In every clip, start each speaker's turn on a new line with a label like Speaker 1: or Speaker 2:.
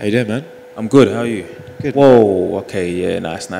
Speaker 1: How you doing, man?
Speaker 2: I'm good, how are you?
Speaker 1: Good.
Speaker 2: Whoa, okay, yeah, nice.
Speaker 1: So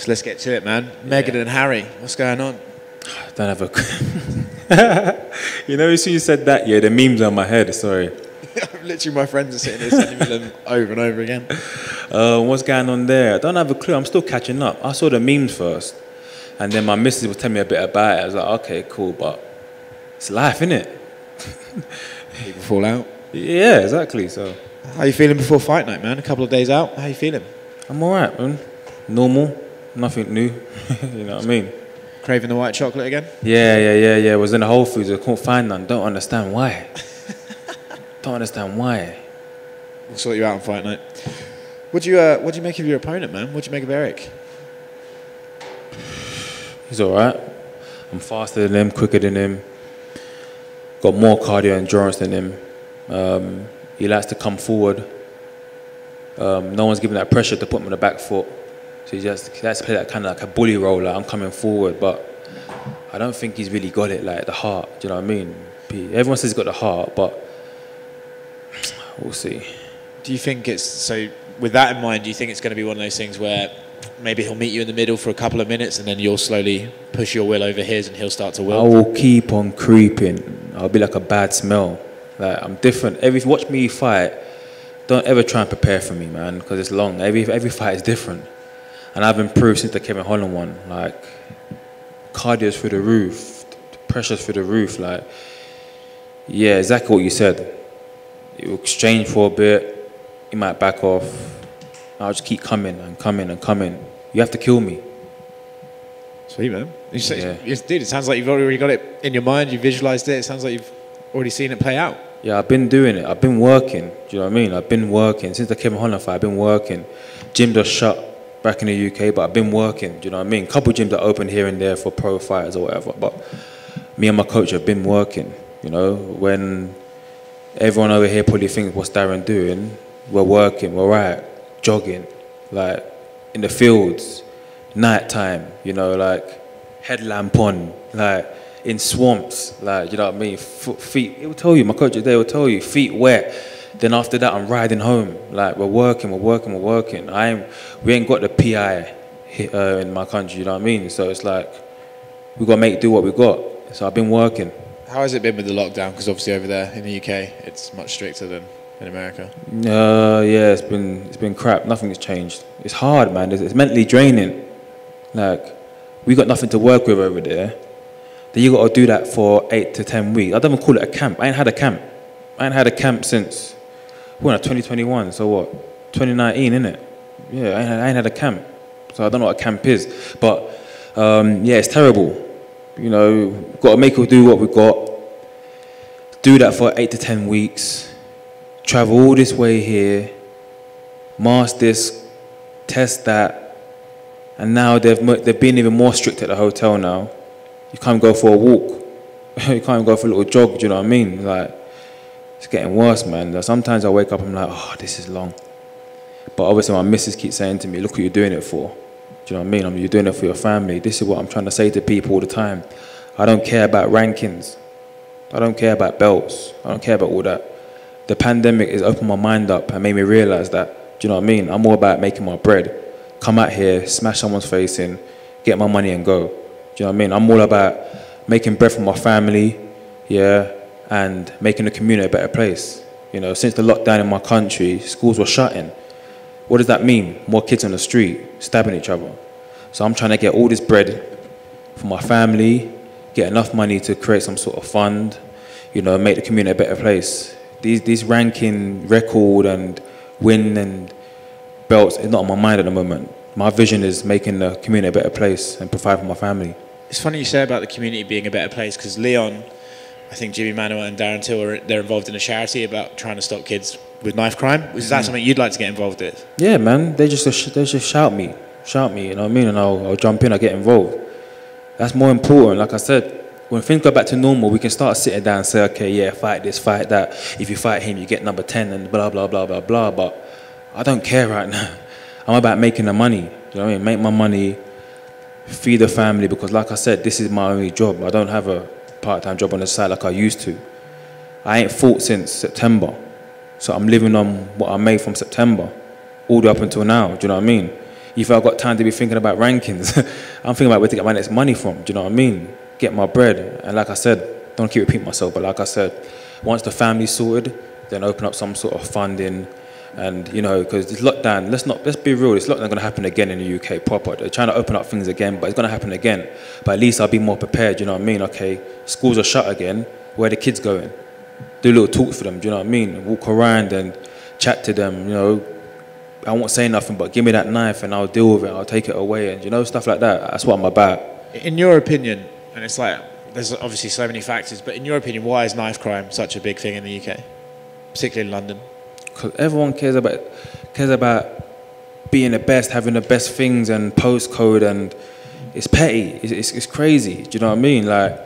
Speaker 1: let's get to it, man. Megan and Harry, what's going on?
Speaker 2: Don't have a... You know, as soon as you said that, yeah, the memes on my head, sorry.
Speaker 1: Literally, my friends are sitting here sending me them over and over again.
Speaker 2: What's going on there? I don't have a clue, I'm still catching up. I saw the memes first, and then my missus was telling me a bit about it. I was like, okay, cool, but it's life, innit?
Speaker 1: People fall out.
Speaker 2: Yeah, exactly, so...
Speaker 1: How you feeling before fight night, man? A couple of days out. How you feeling?
Speaker 2: I'm alright, man. Normal, nothing new, you know what I mean?
Speaker 1: Craving the white chocolate again?
Speaker 2: Yeah. Was in the Whole Foods, I couldn't find none. Don't understand why. Don't understand why.
Speaker 1: We'll sort you out on fight night. What do you make of your opponent, man? What do you make of Eryk?
Speaker 2: He's alright. I'm faster than him, quicker than him. Got more cardio endurance than him. He likes to come forward. No one's giving that pressure to put him on the back foot. So he likes to play that kind of like a bully role, like I'm coming forward, but I don't think he's really got it, like the heart, do you know what I mean? Everyone says he's got the heart, but we'll see.
Speaker 1: Do you think it's, so with that in mind, do you think it's going to be one of those things where maybe he'll meet you in the middle for a couple of minutes and then you'll slowly push your will over his and he'll start to will?
Speaker 2: I will keep on creeping. I'll be like a bad smell. Like, I'm different. If you watch me fight, don't ever try and prepare for me, man, because it's long. Every fight is different. And I've improved since the Kevin Holland one. Like, cardio's through the roof, the pressure's through the roof. Like, yeah, exactly what you said. You'll exchange for a bit, you might back off. I'll just keep coming and coming and coming. You have to kill me.
Speaker 1: Sweet, man.
Speaker 2: Yeah.
Speaker 1: Dude, it sounds like you've already got it in your mind, you visualized it. It sounds like you've already seen it play out.
Speaker 2: Yeah, I've been doing it. I've been working. Do you know what I mean? I've been working. Since the Kevin Holland fight, I've been working. Gym just shut back in the UK, but I've been working. Do you know what I mean? A couple of gyms are open here and there for pro fighters or whatever, but me and my coach have been working. You know, when everyone over here probably thinks, what's Darren doing? We're working, we're out, jogging, like in the fields, night time, you know, like headlamp on, like in swamps, like, you know what I mean? Feet, it will tell you, my coach there will tell you, feet wet. Then after that, I'm riding home. Like, we're working. We ain't got the PI in my country, you know what I mean? So it's like, we got to do what we got. So I've been working.
Speaker 1: How has it been with the lockdown? Because obviously over there in the UK, it's much stricter than in America.
Speaker 2: Yeah, it's been crap. Nothing's changed. It's hard, man. It's mentally draining. Like, we got nothing to work with over there. Then you got to do that for 8 to 10 weeks. I don't even call it a camp. I ain't had a camp. I ain't had a camp since, 2021, so what? 2019, innit? Yeah, I ain't had a camp. So I don't know what a camp is. But, yeah, it's terrible. You know, got to make it do what we got. Do that for 8 to 10 weeks. Travel all this way here. Mask this, test that. And now they've been even more strict at the hotel now. You can't go for a walk. You can't go for a little jog, do you know what I mean? Like, it's getting worse, man. Sometimes I wake up and I'm like, oh, this is long. But obviously my missus keeps saying to me, look what you're doing it for. Do you know what I mean? You're doing it for your family. This is what I'm trying to say to people all the time. I don't care about rankings. I don't care about belts. I don't care about all that. The pandemic has opened my mind up and made me realize that, do you know what I mean? I'm all about making my bread. Come out here, smash someone's face in, get my money and go. Do you know what I mean? I'm all about making bread for my family, yeah, and making the community a better place. You know, since the lockdown in my country, schools were shutting. What does that mean? More kids on the street, stabbing each other. So I'm trying to get all this bread for my family, get enough money to create some sort of fund, you know, make the community a better place. These ranking record and win and belts is not on my mind at the moment. My vision is making the community a better place and provide for my family.
Speaker 1: It's funny you say about the community being a better place, because Leon, I think Jimmy Manuel and Darren Stewart, they're involved in a charity about trying to stop kids with knife crime. Is that something you'd like to get involved with? Yeah,
Speaker 2: man. They just shout me, you know what I mean, and I'll jump in, I'll get involved. That's more important. Like I said, when things go back to normal, we can start sitting down and say, okay, yeah, fight this, fight that. If you fight him, you get number 10 and blah, blah, blah, blah, blah. But I don't care right now. I'm about making the money. You know what I mean? Make my money, feed the family, because like I said, this is my only job. I don't have a part-time job on the side like I used to. I ain't fought since September. So I'm living on what I made from September all the way up until now. Do you know what I mean? If I got time to be thinking about rankings, I'm thinking about where to get my next money from. Do you know what I mean? Get my bread. And like I said, don't keep repeating myself, but like I said, once the family's sorted, then open up some sort of funding. And, you know, because this lockdown, let's be real, this lockdown is going to happen again in the UK proper. They're trying to open up things again, but it's going to happen again. But at least I'll be more prepared, you know what I mean? Okay, schools are shut again. Where are the kids going? Do a little talk for them, do you know what I mean? Walk around and chat to them, you know. I won't say nothing, but give me that knife and I'll deal with it. I'll take it away and, you know, stuff like that. That's what I'm about.
Speaker 1: In your opinion, and it's like, there's obviously so many factors, but in your opinion, why is knife crime such a big thing in the UK, particularly in London?
Speaker 2: Because everyone cares about being the best, having the best things and postcode, and it's petty. It's crazy. Do you know what I mean? Like,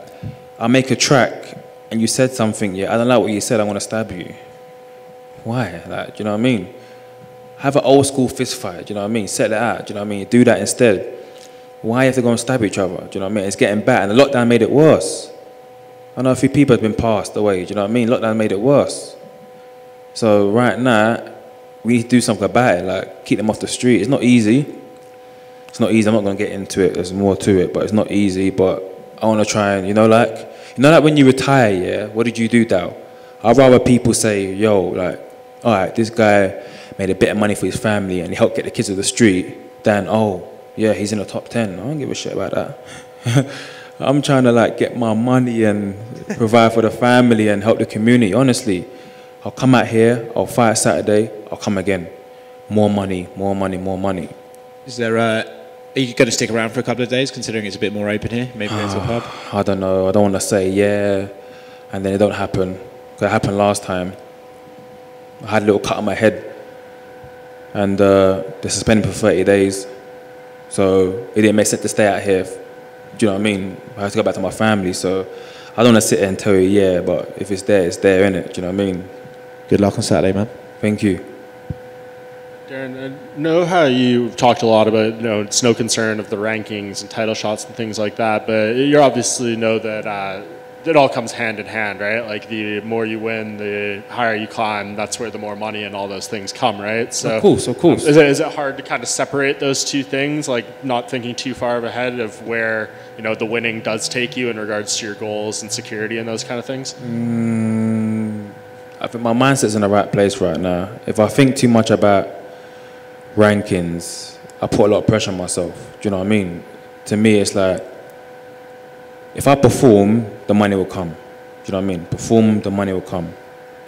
Speaker 2: I make a track and you said something, yeah, I don't like what you said, I want to stab you. Why? Like, do you know what I mean? Have an old school fist fight, do you know what I mean? Settle it out, do you know what I mean? Do that instead. Why have to go and stab each other, do you know what I mean? It's getting bad, and the lockdown made it worse. I know a few people have been passed away, do you know what I mean? Lockdown made it worse. So right now, we need to do something about it, like keep them off the street. It's not easy. It's not easy, I'm not going to get into it, there's more to it, but it's not easy, but I want to try and, you know, like when you retire, yeah, what did you do, Dow? I'd rather people say, yo, like, all right, this guy made a bit of money for his family and he helped get the kids off the street, than, oh, yeah, he's in the top 10. I don't give a shit about that. I'm trying to, like, get my money and provide for the family and help the community. Honestly, I'll come out here, I'll fight Saturday, I'll come again. More money, more money, more money.
Speaker 1: Is there are you going to stick around for a couple of days, considering it's a bit more open here? Maybe go to a pub?
Speaker 2: I don't know. I don't want to say yeah, and then it don't happen. Because it happened last time. I had a little cut on my head, and they suspended me for 30 days. So it didn't make sense to stay out here. Do you know what I mean? I have to go back to my family. So I don't want to sit there and tell you yeah, but if it's there, innit? Do you know what I mean?
Speaker 1: Good luck on Saturday, man.
Speaker 2: Thank you.
Speaker 3: Darren, I know how you talked a lot about, you know, it's no concern of the rankings and title shots and things like that, but you obviously know that it all comes hand in hand, right? Like, the more you win, the higher you climb, that's where the more money and all those things come, right? So
Speaker 2: of course.
Speaker 3: Is it hard to kind of separate those two things, like not thinking too far ahead of where, you know, the winning does take you in regards to your goals and security and those kind of things?
Speaker 2: I think my mindset's in the right place right now. If I think too much about rankings, I put a lot of pressure on myself. Do you know what I mean? To me, it's like, if I perform, the money will come. Do you know what I mean? Perform, the money will come.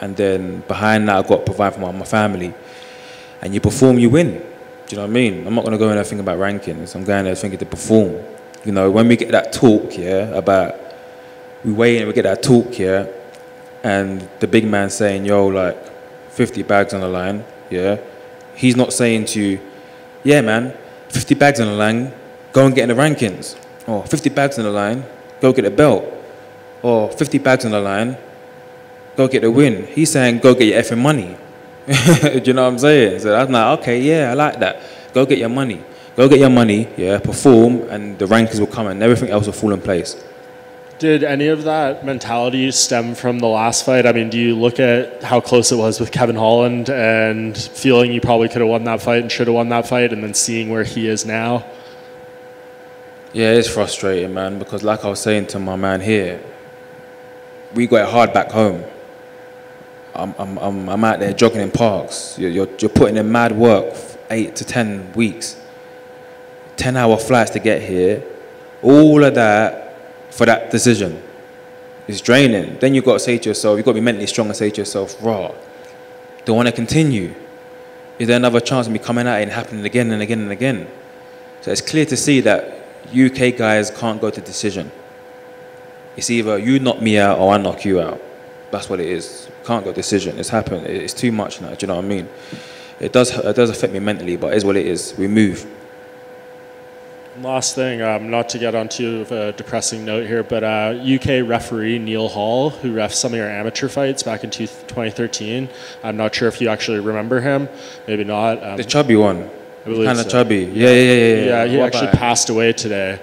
Speaker 2: And then behind that, I've got to provide for my family. And you perform, you win. Do you know what I mean? I'm not going to go in there thinking about rankings. I'm going there thinking to perform. You know, when we get that talk, yeah, about, we weigh in, we get that talk, yeah, and the big man saying, yo, like, 50 bags on the line, yeah, he's not saying to you, yeah, man, 50 bags on the line, go and get in the rankings. Or 50 bags on the line, go get a belt. Or 50 bags on the line, go get the win. He's saying, go get your effing money. Do you know what I'm saying? So I'm like, okay, yeah, I like that. Go get your money. Go get your money, yeah, perform, and the rankings will come and everything else will fall in place.
Speaker 3: Did any of that mentality stem from the last fight? I mean, do you look at how close it was with Kevin Holland and feeling you probably could have won that fight and should have won that fight, and then seeing where he is now?
Speaker 2: Yeah, it's frustrating, man, because like I was saying to my man here, we got it hard back home. I'm out there jogging in parks. You're putting in mad work, 8 to 10 weeks, 10-hour flights to get here. All of that for that decision. It's draining. Then you've got to say to yourself, you've got to be mentally strong and say to yourself, raw, do I want to continue? Is there another chance of me coming out and happening again and again and again? So it's clear to see that UK guys can't go to decision. It's either you knock me out or I knock you out. That's what it is. Can't go decision. It's happened. It's too much now. Do you know what I mean? It does affect me mentally, but it is what it is. We move.
Speaker 3: Last thing, not to get onto a depressing note here, but UK referee Neil Hall, who refed some of your amateur fights back in 2013. I'm not sure if you actually remember him. Maybe not.
Speaker 2: The chubby one.
Speaker 3: I believe
Speaker 2: kind of
Speaker 3: so.
Speaker 2: chubby. Yeah.
Speaker 3: Yeah, he actually passed away today.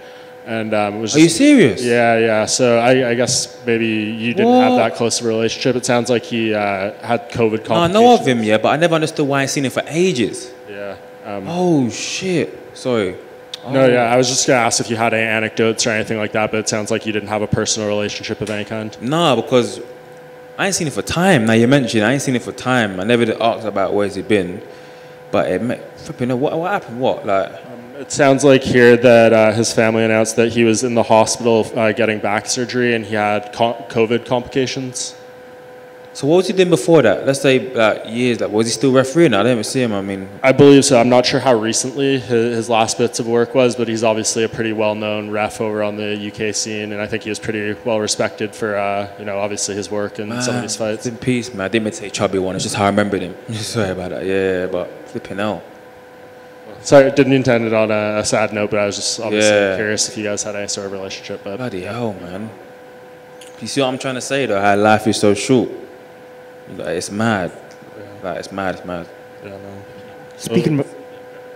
Speaker 3: And it was
Speaker 2: Are you serious?
Speaker 3: Yeah. So I guess maybe you didn't have that close of a relationship. It sounds like he had COVID complications.
Speaker 2: No, I know of him, yeah, but I never understood why I seen him for ages.
Speaker 3: Yeah.
Speaker 2: Oh shit! Sorry.
Speaker 3: No, yeah, I was just gonna ask if you had any anecdotes or anything like that, but it sounds like you didn't have a personal relationship of any kind.
Speaker 2: No, because I ain't seen it for time. Now you mentioned I ain't seen it for time. I never did ask about where's he been, but flipping, what happened? What like?
Speaker 3: It sounds like here that his family announced that he was in the hospital getting back surgery and he had COVID complications.
Speaker 2: So what was he doing before that? Let's say years. Like, was he still refereeing? I didn't see him. I mean,
Speaker 3: I believe so. I'm not sure how recently his last bits of work was, but he's obviously a pretty well-known ref over on the UK scene, and I think he was pretty well respected for obviously his work and some of his fights.
Speaker 2: In peace, man. I didn't mean to say chubby one. It's just how I remembered him. Sorry about that. Yeah, but flipping hell.
Speaker 3: Sorry, didn't intend it on a sad note, but I was just obviously curious if you guys had any sort of relationship. But
Speaker 2: bloody hell, man. You see what I'm trying to say, though? How life is so short. Like, it's mad. Like, it's mad. Yeah, no.
Speaker 4: Speaking of,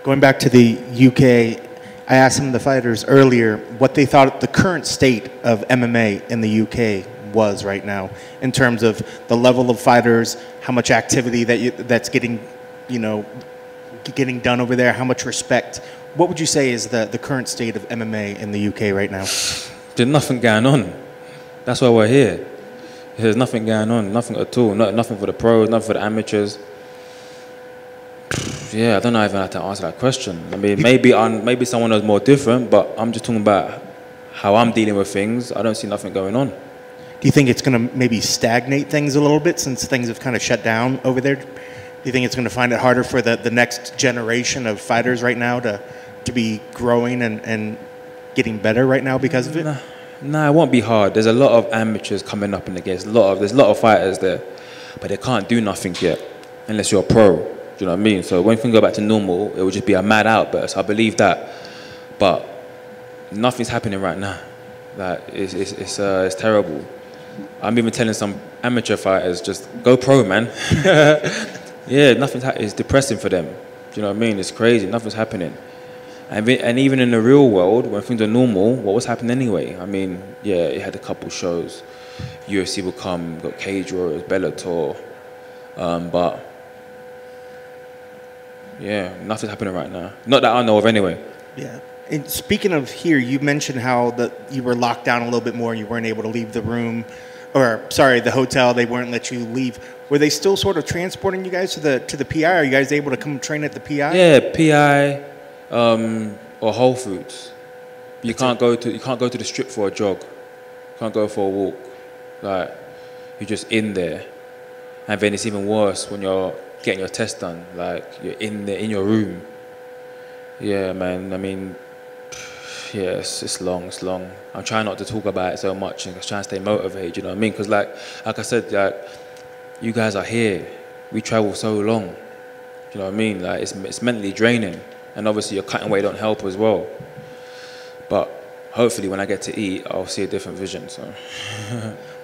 Speaker 4: going back to the UK, I asked some of the fighters earlier what they thought the current state of MMA in the UK was right now, in terms of the level of fighters, how much activity that's getting done over there, how much respect. What would you say is the current state of MMA in the UK right now?
Speaker 2: There's nothing going on. That's why we're here. There's nothing going on, nothing at all. Nothing for the pros, nothing for the amateurs. Yeah, I don't know even how to answer that question. I mean, maybe someone knows more different, but I'm just talking about how I'm dealing with things. I don't see nothing going on.
Speaker 4: Do you think it's going to maybe stagnate things a little bit since things have kind of shut down over there? Do you think it's going to find it harder for the next generation of fighters right now to be growing and getting better right now because of it?
Speaker 2: Nah, it won't be hard. There's a lot of amateurs coming up in the game. There's a lot of fighters there, but they can't do nothing yet unless you're a pro. Do you know what I mean? So when things go back to normal, it will just be a mad outburst. I believe that, but nothing's happening right now. Like it's terrible. I'm even telling some amateur fighters just go pro, man. Yeah, it's depressing for them. Do you know what I mean? It's crazy. Nothing's happening. And even in the real world, when things are normal, what was happening anyway? I mean, yeah, it had a couple shows. UFC will come, got Cage Warriors, Bellator. But, yeah, nothing's happening right now. Not that I know of anyway.
Speaker 4: Yeah. And speaking of here, you mentioned how you were locked down a little bit more and you weren't able to leave the room. The hotel, they wouldn't let you leave. Were they still sort of transporting you guys to the PI? Are you guys able to come train at the PI?
Speaker 2: Yeah, PI. Or Whole Foods. You can't go to the strip for a jog. You can't go for a walk. Like, you're just in there. And then it's even worse when you're getting your test done. Like, you're in your room. Yeah, man. I mean, yeah, it's long. I'm trying not to talk about it so much and trying to stay motivated. You know what I mean? Because like I said, like, you guys are here. We travel so long. You know what I mean? Like, it's mentally draining. And obviously your cutting weight don't help as well. But hopefully when I get to eat, I'll see a different vision. So.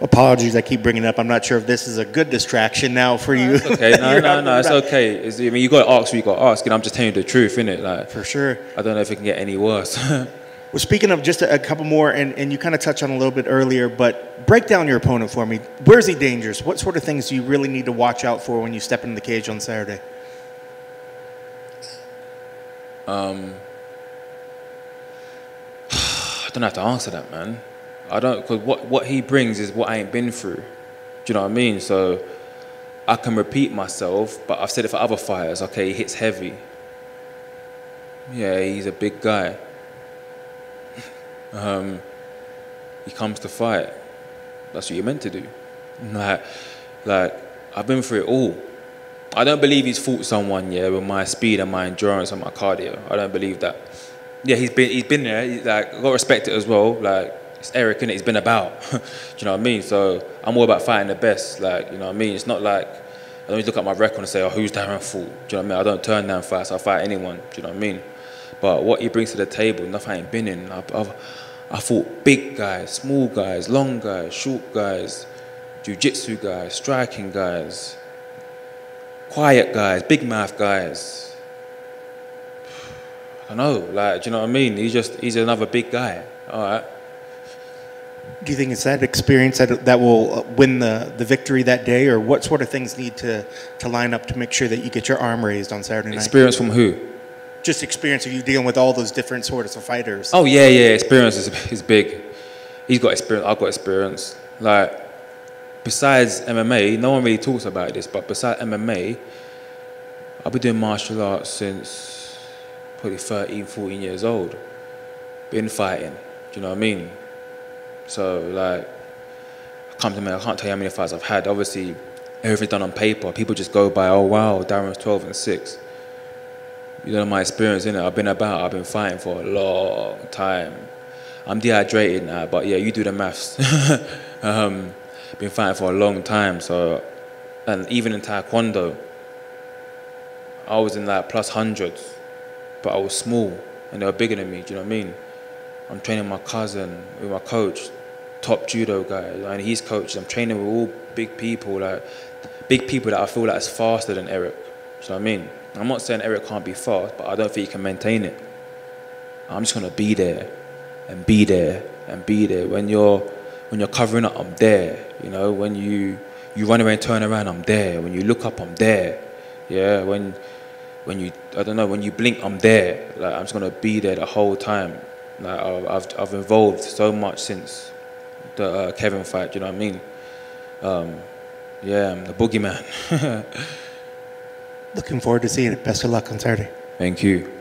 Speaker 4: Apologies, I keep bringing it up. I'm not sure if this is a good distraction now for you.
Speaker 2: It's okay. No, it's okay. I mean, you got to ask what you got to ask, and I'm just telling you the truth, innit? Like,
Speaker 4: for sure.
Speaker 2: I don't know if it can get any worse.
Speaker 4: Well, speaking of just a couple more, and you kind of touched on a little bit earlier, but break down your opponent for me. Where's he dangerous? What sort of things do you really need to watch out for when you step into the cage on Saturday?
Speaker 2: I don't have to answer that, man. I don't, because what he brings is what I ain't been through. Do you know what I mean? So I can repeat myself, but I've said it for other fighters. Okay, he hits heavy. Yeah, he's a big guy. He comes to fight. That's what you're meant to do. Like I've been through it all. I don't believe he's fought someone, with my speed and my endurance and my cardio. I don't believe that. Yeah, he's been there. I've got to respect it as well. Like, it's Eryk, innit? He's been about. Do you know what I mean? So I'm all about fighting the best. Like, you know what I mean? It's not like I don't look at my record and say, oh, who's Darren fought? Do you know what I mean? I don't turn down fights. I fight anyone. Do you know what I mean? But what he brings to the table, nothing I ain't been in. I fought big guys, small guys, long guys, short guys, jiu-jitsu guys, striking guys, quiet guys, big mouth guys. I don't know, like, do you know what I mean? He's another big guy. All right.
Speaker 4: Do you think it's that experience that will win the victory that day, or what sort of things need to line up to make sure that you get your arm raised on Saturday night?
Speaker 2: Experience from who?
Speaker 4: Just experience. Are you dealing with all those different sorts of fighters?
Speaker 2: Oh yeah, yeah. Experience is big. He's got experience. I've got experience. Like, besides MMA, no one really talks about this, but besides MMA, I've been doing martial arts since probably 13, 14 years old. Been fighting. Do you know what I mean? So, like, I can't tell you how many fights I've had. Obviously, everything's done on paper. People just go by, oh wow, Darren's 12-6. You know my experience, innit? I've been fighting for a long time. I'm dehydrated now, but yeah, you do the maths. Been fighting for a long time, so, and even in Taekwondo, I was in like plus hundreds, but I was small, and they were bigger than me, do you know what I mean? I'm training my cousin with my coach, top judo guy, and he's coach. I'm training with all big people that I feel like is faster than Eryk. Do you know what I mean? I'm not saying Eryk can't be fast, but I don't think he can maintain it. I'm just gonna be there, and be there, and be there. When you're covering up, I'm there. You know, when you run away and turn around, I'm there. When you look up, I'm there. Yeah, when you blink, I'm there. Like, I'm just gonna be there the whole time. Like, I've evolved so much since the Kevin fight. Do you know what I mean? Yeah, I'm the boogeyman.
Speaker 4: Looking forward to seeing it. Best of luck on Saturday.
Speaker 2: Thank you.